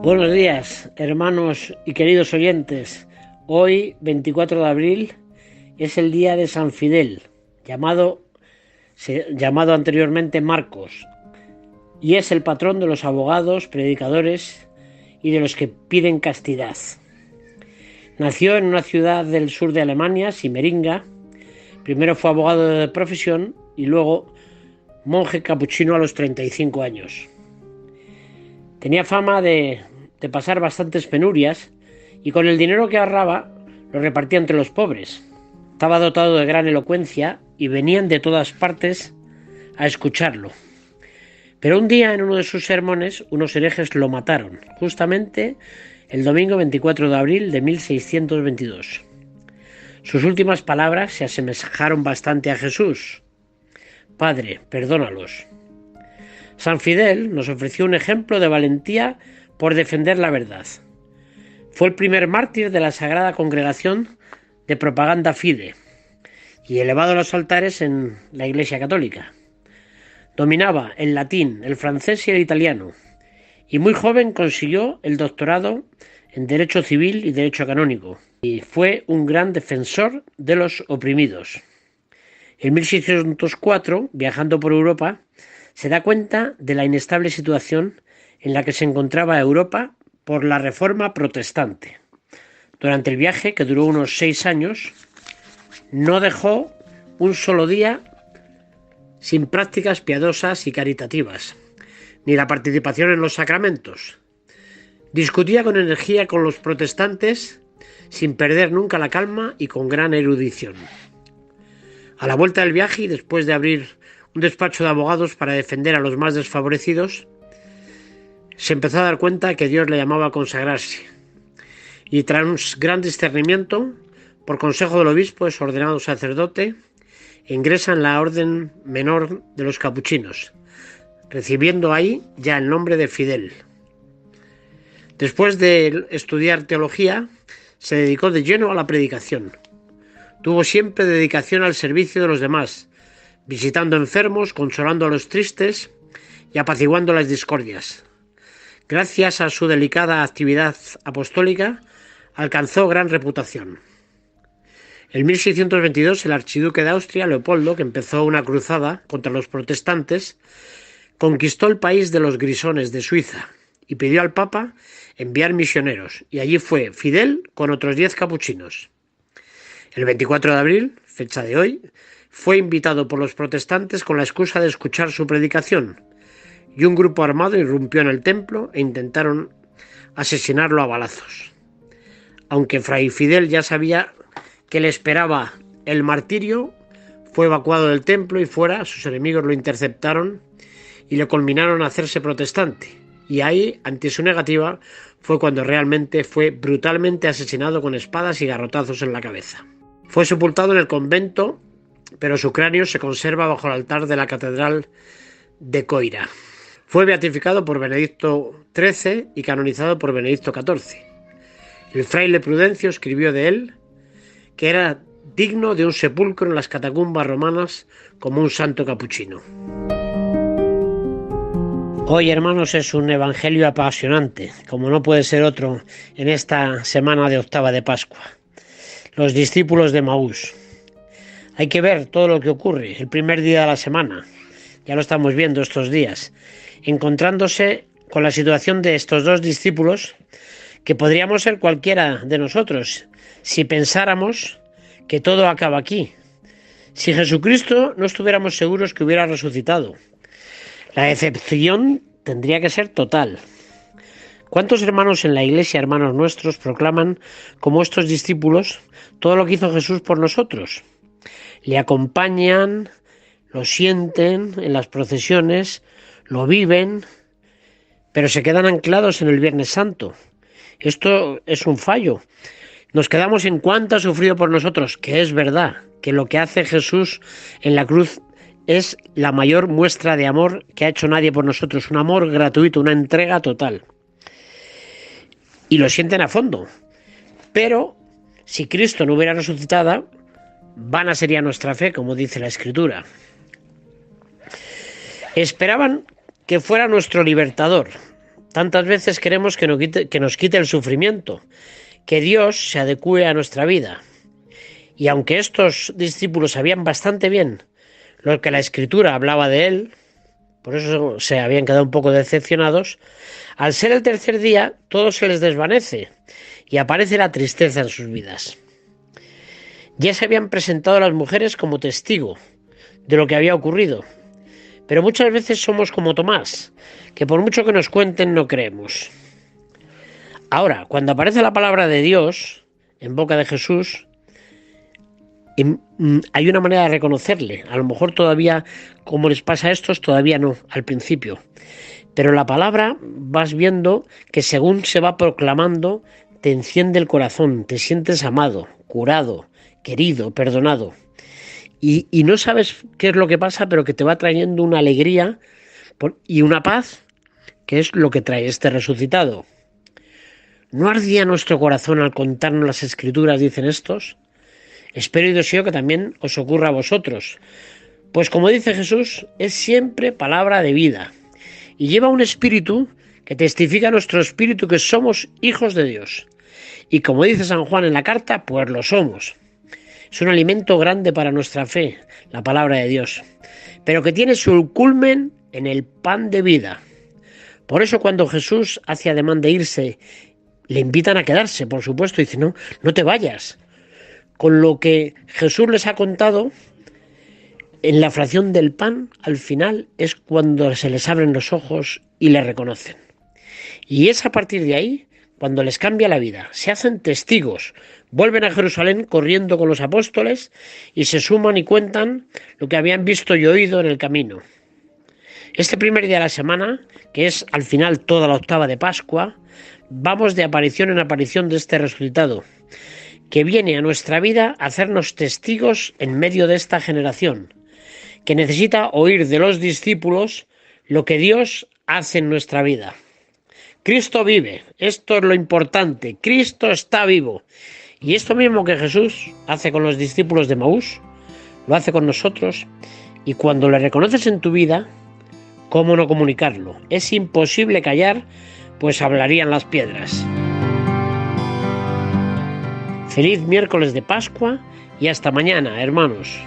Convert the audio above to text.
Buenos días, hermanos y queridos oyentes. Hoy, 24 de abril, es el día de San Fidel, llamado anteriormente Marcos, y es el patrón de los abogados, predicadores y de los que piden castidad. Nació en una ciudad del sur de Alemania, Simeringa. Primero fue abogado de profesión y luego monje capuchino a los 35 años. Tenía fama de pasar bastantes penurias y con el dinero que ahorraba lo repartía entre los pobres. Estaba dotado de gran elocuencia y venían de todas partes a escucharlo. Pero un día en uno de sus sermones unos herejes lo mataron, justamente el domingo 24 de abril de 1622. Sus últimas palabras se asemejaron bastante a Jesús: Padre, perdónalos. San Fidel nos ofreció un ejemplo de valentía por defender la verdad. Fue el primer mártir de la Sagrada Congregación de Propaganda Fide y elevado a los altares en la Iglesia Católica. Dominaba el latín, el francés y el italiano, y muy joven consiguió el doctorado en Derecho Civil y Derecho Canónico, y fue un gran defensor de los oprimidos. En 1604, viajando por Europa, se da cuenta de la inestable situación en la que se encontraba Europa por la Reforma protestante. Durante el viaje, que duró unos 6 años, no dejó un solo día sin prácticas piadosas y caritativas, ni la participación en los sacramentos. Discutía con energía con los protestantes, sin perder nunca la calma y con gran erudición. A la vuelta del viaje y después de abrir un despacho de abogados para defender a los más desfavorecidos, se empezó a dar cuenta que Dios le llamaba a consagrarse. Y tras un gran discernimiento, por consejo del obispo, es ordenado sacerdote e ingresa en la orden menor de los capuchinos, recibiendo ahí ya el nombre de Fidel. Después de estudiar teología, se dedicó de lleno a la predicación. Tuvo siempre dedicación al servicio de los demás, visitando enfermos, consolando a los tristes y apaciguando las discordias. Gracias a su delicada actividad apostólica, alcanzó gran reputación. En 1622, el archiduque de Austria, Leopoldo, que empezó una cruzada contra los protestantes, conquistó el país de los Grisones de Suiza y pidió al Papa enviar misioneros, y allí fue Fidel con otros 10 capuchinos. El 24 de abril, fecha de hoy, fue invitado por los protestantes con la excusa de escuchar su predicación, y un grupo armado irrumpió en el templo e intentaron asesinarlo a balazos. Aunque Fray Fidel ya sabía que le esperaba el martirio, fue evacuado del templo y fuera sus enemigos lo interceptaron y le culminaron a hacerse protestante. Y ahí, ante su negativa, fue cuando realmente fue brutalmente asesinado con espadas y garrotazos en la cabeza. Fue sepultado en el convento, pero su cráneo se conserva bajo el altar de la catedral de Coira. Fue beatificado por Benedicto XIII y canonizado por Benedicto XIV. El fraile Prudencio escribió de él que era digno de un sepulcro en las catacumbas romanas como un santo capuchino. Hoy, hermanos, es un evangelio apasionante, como no puede ser otro en esta semana de octava de Pascua. Los discípulos de Emaús. Hay que ver todo lo que ocurre el primer día de la semana. Ya lo estamos viendo estos días, encontrándose con la situación de estos dos discípulos, que podríamos ser cualquiera de nosotros si pensáramos que todo acaba aquí. Si Jesucristo no estuviéramos seguros que hubiera resucitado, la decepción tendría que ser total. ¿Cuántos hermanos en la Iglesia, hermanos nuestros, proclaman como estos discípulos todo lo que hizo Jesús por nosotros? Le acompañan, lo sienten en las procesiones, lo viven, pero se quedan anclados en el Viernes Santo. Esto es un fallo. Nos quedamos en cuánto ha sufrido por nosotros, que es verdad, que lo que hace Jesús en la cruz es la mayor muestra de amor que ha hecho nadie por nosotros, un amor gratuito, una entrega total. Y lo sienten a fondo. Pero si Cristo no hubiera resucitado, vana sería nuestra fe, como dice la Escritura. Esperaban que fuera nuestro libertador, Tantas veces queremos que nos quite el sufrimiento, que Dios se adecúe a nuestra vida. Y aunque estos discípulos sabían bastante bien lo que la Escritura hablaba de él, por eso se habían quedado un poco decepcionados, al ser el tercer día todo se les desvanece y aparece la tristeza en sus vidas. Ya se habían presentado a las mujeres como testigo de lo que había ocurrido, pero muchas veces somos como Tomás, que por mucho que nos cuenten no creemos. Ahora, cuando aparece la palabra de Dios en boca de Jesús, hay una manera de reconocerle. A lo mejor todavía, como les pasa a estos, todavía no, al principio. Pero la palabra vas viendo que según se va proclamando, te enciende el corazón, te sientes amado, curado, querido, perdonado. Y no sabes qué es lo que pasa, pero que te va trayendo una alegría y una paz, que es lo que trae este resucitado. ¿No ardía nuestro corazón al contarnos las Escrituras, dicen estos? Espero y deseo que también os ocurra a vosotros, pues como dice Jesús, es siempre palabra de vida y lleva un espíritu que testifica a nuestro espíritu que somos hijos de Dios. Y como dice San Juan en la carta, pues lo somos. Es un alimento grande para nuestra fe, la palabra de Dios, pero que tiene su culmen en el pan de vida. Por eso cuando Jesús hace ademán de irse, le invitan a quedarse, por supuesto, y dice, no te vayas. Con lo que Jesús les ha contado, en la fracción del pan, al final, es cuando se les abren los ojos y le reconocen. Y es a partir de ahí cuando les cambia la vida. Se hacen testigos, vuelven a Jerusalén corriendo con los apóstoles y se suman y cuentan lo que habían visto y oído en el camino. Este primer día de la semana, que es al final toda la octava de Pascua, vamos de aparición en aparición de este resucitado, que viene a nuestra vida a hacernos testigos en medio de esta generación, que necesita oír de los discípulos lo que Dios hace en nuestra vida. Cristo vive, esto es lo importante, Cristo está vivo. Y esto mismo que Jesús hace con los discípulos de Emaús, lo hace con nosotros, y cuando le reconoces en tu vida, ¿cómo no comunicarlo? Es imposible callar, pues hablarían las piedras. Feliz miércoles de Pascua y hasta mañana, hermanos.